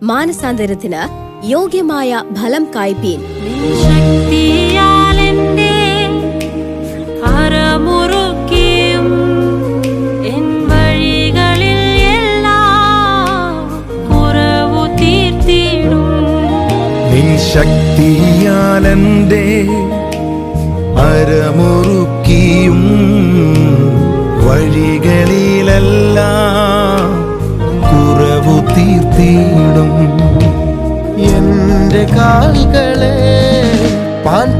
മാനസാന്തരത്തിന് യോഗ്യമായ ഫലം കായ്പീൻ. ശക്തിയാലെന്റെ അരമുറുക്കിയും വഴികളിലെല്ലാം കുറവു തീർത്തിടും. എന്റെ കാലുകളെ പാൻപേടക്കാലിന്